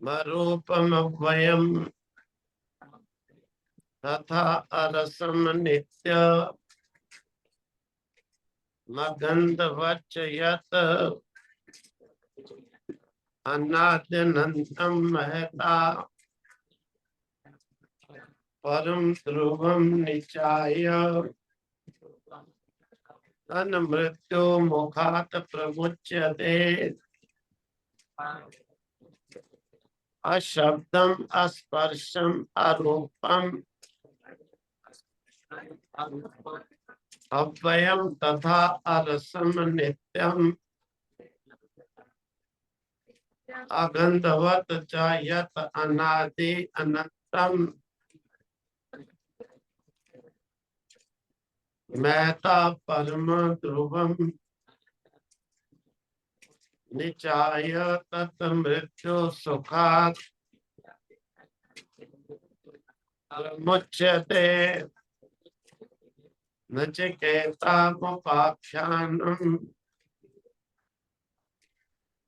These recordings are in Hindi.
रूपमव्ययम् तथा अरसम नित्य मगंधवच्च यत् अनाद्यनन्तम महता परम ध्रुवम निचाय तन मृत्यु मुखात् प्रमुच्यते। अशब्दम अस्पर्शम अरूपम अव्ययम तथा अरसम नित्यम अगंधवत च यत् अनादि अनंतम महता परम ध्रुवम निचाय तत् मृत्यु सुखात् मुच्यते। नचिकेतामुपाख्यानम्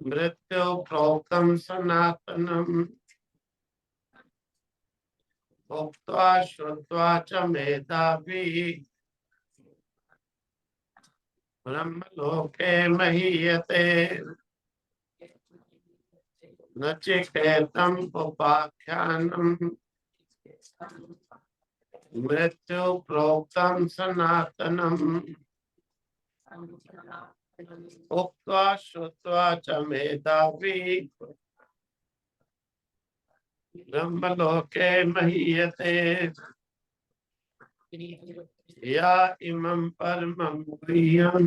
मृत्यु प्रोक्तम सनातनम् उक्त्वा श्रुत्वा च मेधावी ब्रह्मलोके महीयते। नचिकेतम् उपाख्यानम् मृत्यु प्रोक्तम सनातनम् उक्त्वा श्रुत्वा च मेधावी ब्रह्मलोके महीयते। या इमं परमं गुह्यं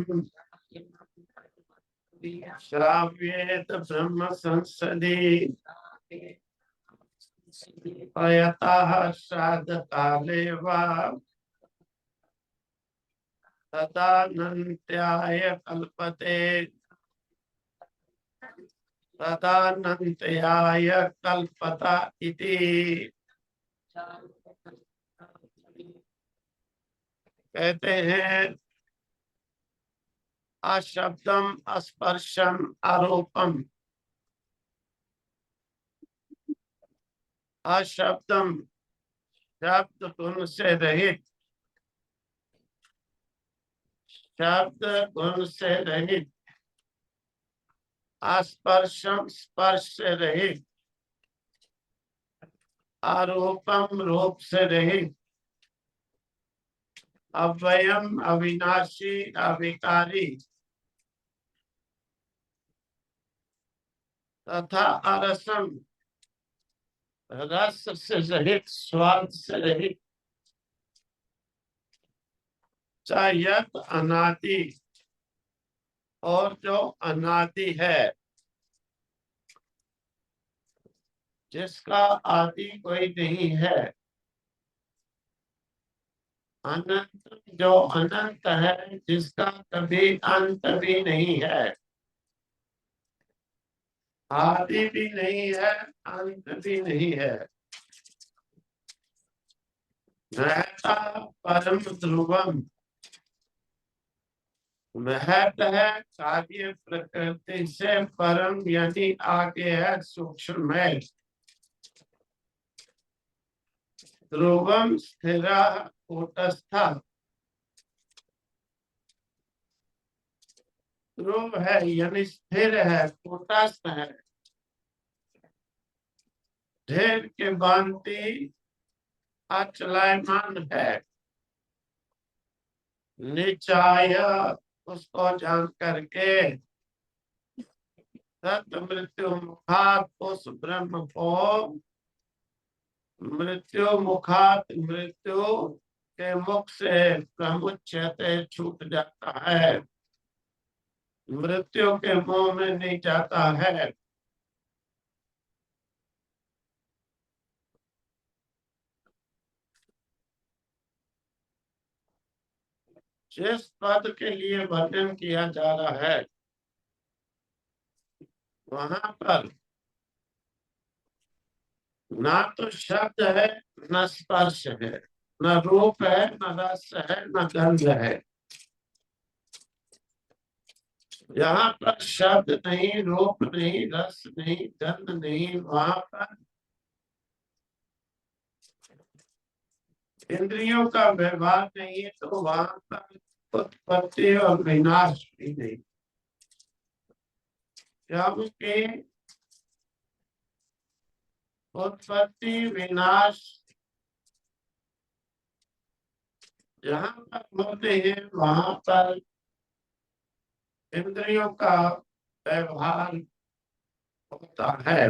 श्राव्येत ब्रह्म संसदि अयतः श्राद्ध काले वा तदानन्त्याय कल्पते। तदानन्त्याय कल्पता इति। कहते हैं अशब्दम स्पर्शम आरोपम। अशब्दम शब्द गुण से रहित, शब्द गुण से रहित। स्पर्शम स्पर्श से रहित। आरोपम रूप से रहित। अव्ययम अविनाशी अविकारी। तथा अरसम रस से रहित, स्वाद से रहित। चायत अनादि, और जो अनादि है, जिसका आदि कोई नहीं है। अनंत, जो अनंत है, जिसका कभी अंत भी नहीं है। आदि भी नहीं है, अंत भी नहीं है। रहता परम ध्रुवम। महत है, कार्य प्रकृति से परम यानी आगे है, सूक्ष्म है। ध्रुवम स्थिरा कूटस्थ। ध्रुव है यानी स्थिर है, कूटस्थ है, ढेर के भांति अचलायमान है। निचाय, उसको जान करके, तत् मृत्यु मुखात, उस ब्रह्म को मृत्यु मुखात, मृत्यु के मुख से प्रमुच्यते, छूट जाता है, मृत्यु के मुंह में नहीं जाता है। जिस पद के लिए वर्णन किया जा रहा है, वहां पर ना तो शब्द है, न स्पर्श है, न रूप है, न रस है, न गंध है। यहाँ पर शब्द नहीं, रूप नहीं, रस नहीं, गंध नहीं, वहां पर इंद्रियों का व्यवहार नहीं है, तो वहां पर उत्पत्ति और विनाश भी नहीं। क्योंकि उत्पत्ति विनाश जहाँ पर होते हैं वहां पर इंद्रियों का व्यवहार होता है।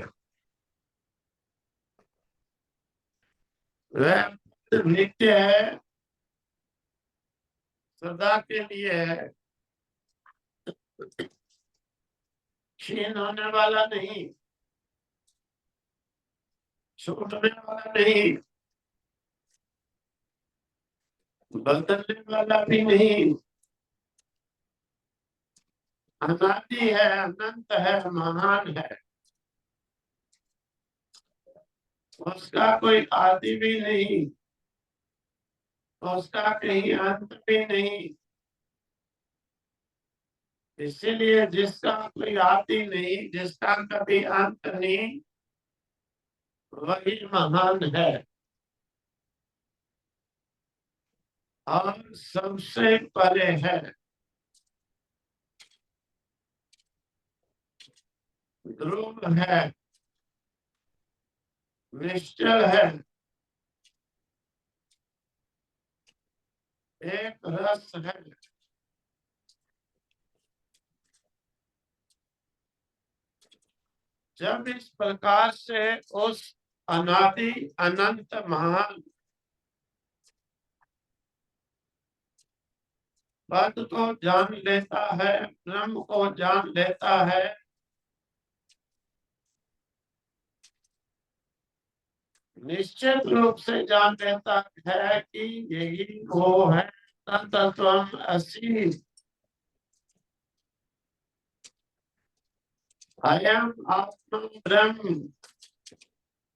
वह नित्य है, सदा के लिए है, क्षीण होने वाला नहीं, छूटने वाला नहीं, बदलने वाला भी नहीं, अनादि है, अनंत है, महान है। उसका कोई आदि भी नहीं, उसका कहीं अंत भी नहीं। इसीलिए जिसका कोई आदि नहीं, जिसका कभी अंत नहीं, वही महान है और सबसे परे है। ध्रुव है, निश्चल है, एक रस है। जब इस प्रकार से उस अनादि अनंत महान पद को जान लेता है, ब्रह्म को जान लेता है, निश्चित रूप से जान लेता है कि यही वो है, तत्त्वम् असि, अयम आत्मा ब्रह्म,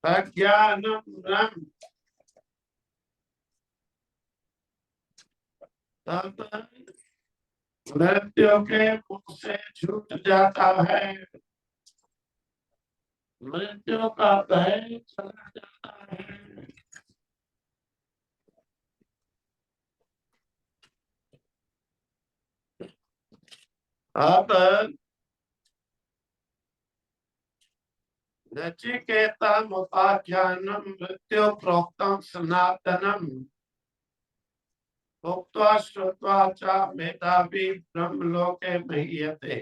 अज्ञानम ब्रह्म। तब मृत्यु के मुख से छूट जाता है, मृत्यु का भय चला जाता है। अब नचिकेतम् उपाख्यानम् मृत्यु प्रोक्तम् सनातनम् उक्त्वा श्रुत्वा च मेधावी ब्रह्मलोके महीयते।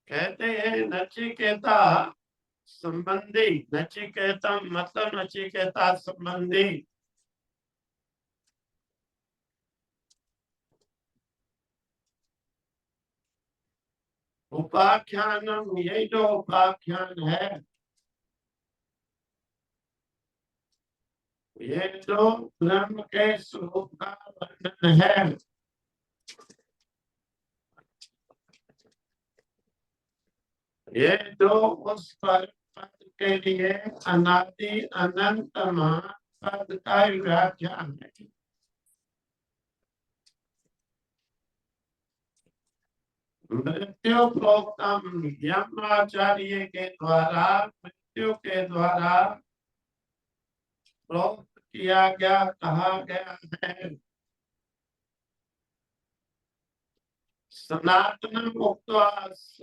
कहते हैं नचिकेता संबंधी, नचिकेता मतलब नचिकेता संबंधी। उपाख्यानम, ये जो उपाख्यान है, ये जो ब्रह्म के स्वरूप का वर्णन है, ये जो उस पर पद के लिए अनादि अनंत महान पद का व्याख्यान है। मृत्यु प्रोक्तम, यमाचार्य के द्वारा, मृत्यु के द्वारा प्रोक्त किया गया, कहा गया है। सनातन मुक्त्वा,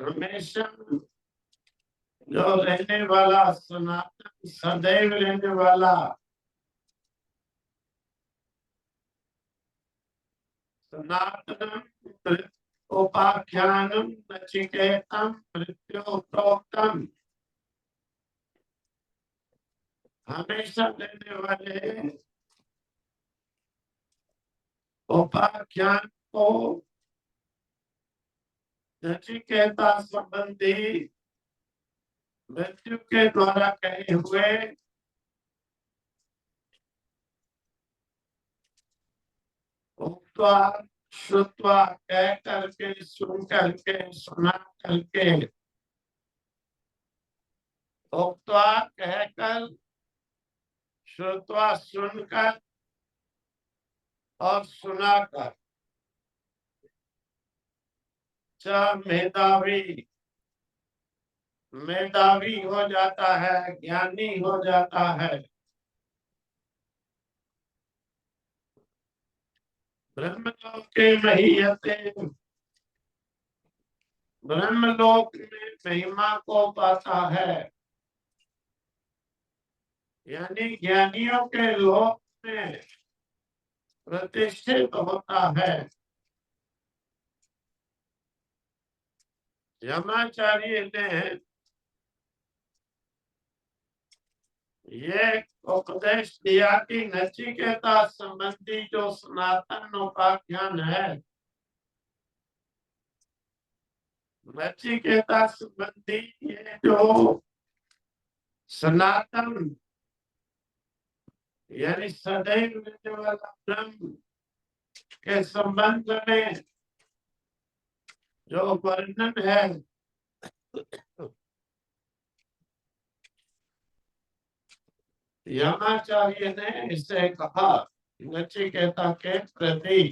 हमेशा जो रहने वाला, सनातन सदैव रहने वाला, सनातनम उपाख्यानम नचिकेतम मृत्यु प्रोक्तम, हमेशा रहने वाले उपाख्यान को नचिकेता संबंधी मृत्यु के द्वारा कहे हुए उक्त्वा श्रुत्वा, कह करके, सुन करके, सुना करके, उक्त्वा कहकर, श्रुत्वा सुनकर और सुनाकर मेधावी मेधावी हो जाता है, ज्ञानी हो जाता है। ब्रह्मलोके महीयते, ब्रह्मलोक में महिमा को पाता है, यानी ज्ञानियों के लोक में प्रतिष्ठित होता है। यमाचार्य ने ये उपदेश दिया कि नचिकेता संबंधी जो सनातन उपाख्यान है, नचिकेता संबंधी ये जो सनातन यानी सदैव रहने वाला ब्रह्म के संबंध में जो वर्णन है, यमाचार्य ने इसे कहा नचिकेता के प्रति।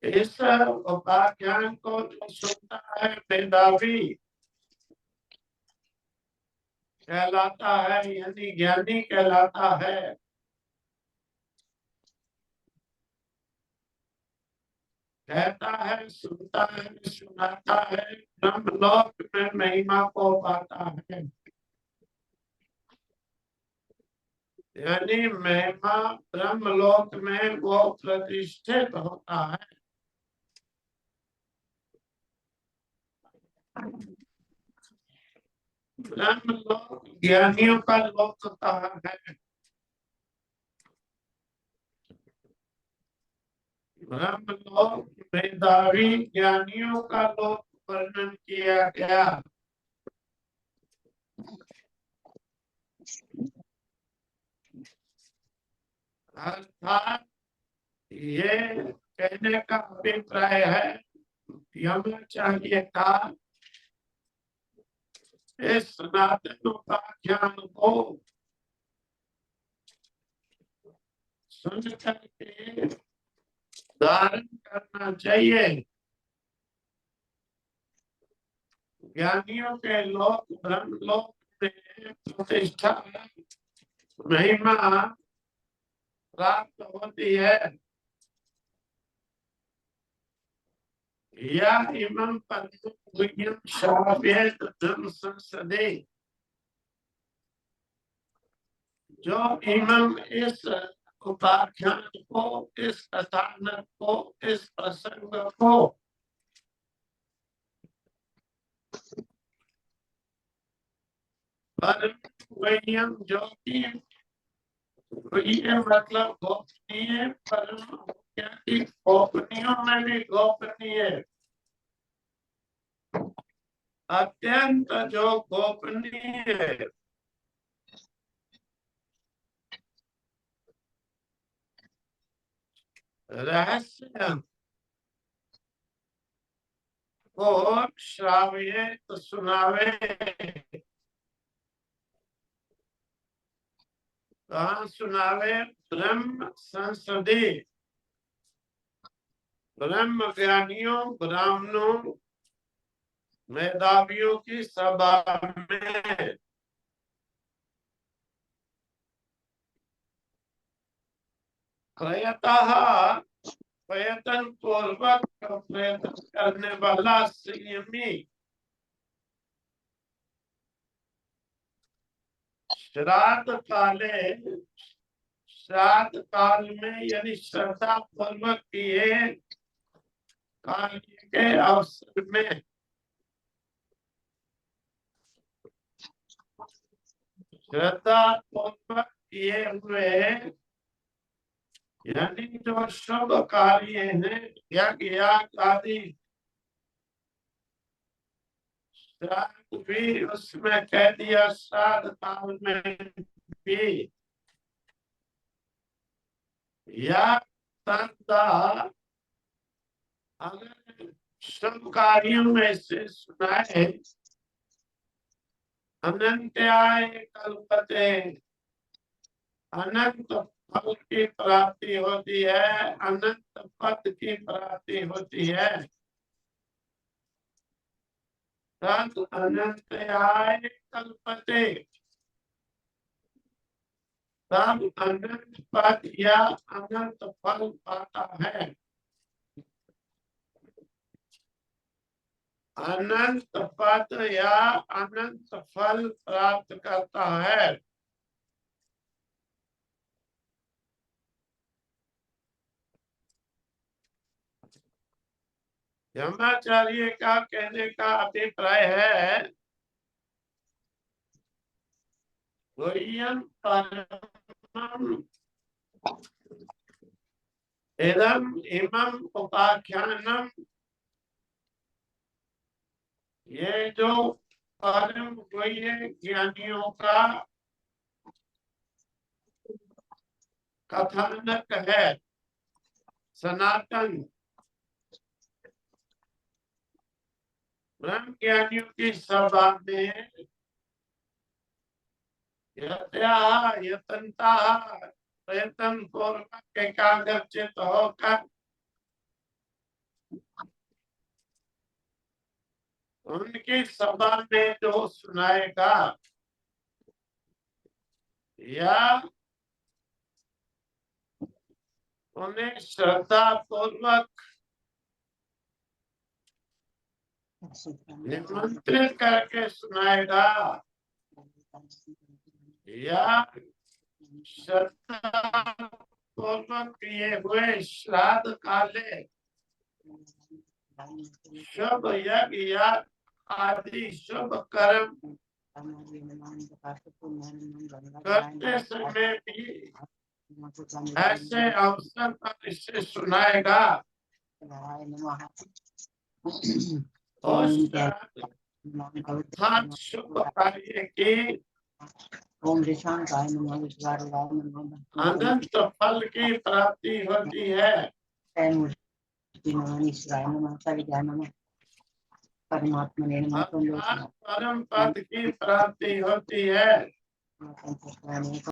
इस उपाख्यान को जो सुनता है मेधावी कहलाता है, यानी ज्ञानी कहलाता है। कहता है, सुनता है, सुनाता है, ब्रह्मलोक में महिमा को पाता है। यानी महिमा ब्रह्मलोक में वो प्रतिष्ठित होता है। ब्रह्मलोक ज्ञानियों का लोक कहा है। ब्रह्मलोक मेधावी ज्ञानियों का लोक वर्णन किया गया। अर्थात ये कहने का अभिप्राय है, यमाचार्य का इस सनातन उपाख्यान को सुन करके धारण करना चाहिए। ज्ञानियों के लोक ब्रह्मलोक में प्रतिष्ठा महिमा प्राप्त होती है। या इमं पद्म शावेत धर्म संसदे, जो इमं इस उपाख्यान को, इस कथानक को, इस प्रसंग को परम जो कि मतलब गोपनीय, परम गोपनीयों में भी गोपनीय, अत्यंत जो गोपनीय रहस्य को श्राव्य तो सुनावे। कहाँ सुनावे? ब्रह्म संसदे, ब्रह्म ज्ञानियों ब्राह्मणों मेधावियों की सभा में। प्रयत्न पूर्वक प्रयत्न करने वाला संयमी श्राद्ध काल में, यानी श्रद्धा पूर्वक किए कार्य के अवसर में श्रद्धा पूर्वक किए हुए, यानी जो शुभ कार्य है, यज्ञ आदि श्राद्ध भी उसमें कह दिया, श्राद्ध काल में भी या अगर शुभ कार्यों में से सुनाए अनंत्याय कल्पते, अनंत फल की प्राप्ति होती है, अनंत पद की प्राप्ति होती है। तद अनंत्याय कल्पते, तब अनंत पद या अनंत फल पाता है। अनंत पद या अनंत फल प्राप्त करता है। ब्रह्मचार्य का कहने का अभिप्राय है, परमम् इदम् इमम् उपाख्यानम्, ये जो परम गुह्य ज्ञानियों का कथानक है, सनातन ब्रह्म ज्ञानियों की सभा में यतनता प्रयत्न पूर्वक एकाग्रचित होकर उनकी सभा में जो सुनाएगा या उन्हें श्रद्धा पूर्वक निमंत्रित करके सुनाएगा या श्रद्धा पूर्वक किए हुए श्राद्ध काले शुभ यज्ञ या आदि शुभ कर्म करते समय भी ऐसे अवसर पर इसे सुनाएगा और शुभ कार्य की अनंत फल की प्राप्ति होती है। परम पद की प्राप्ति होती है।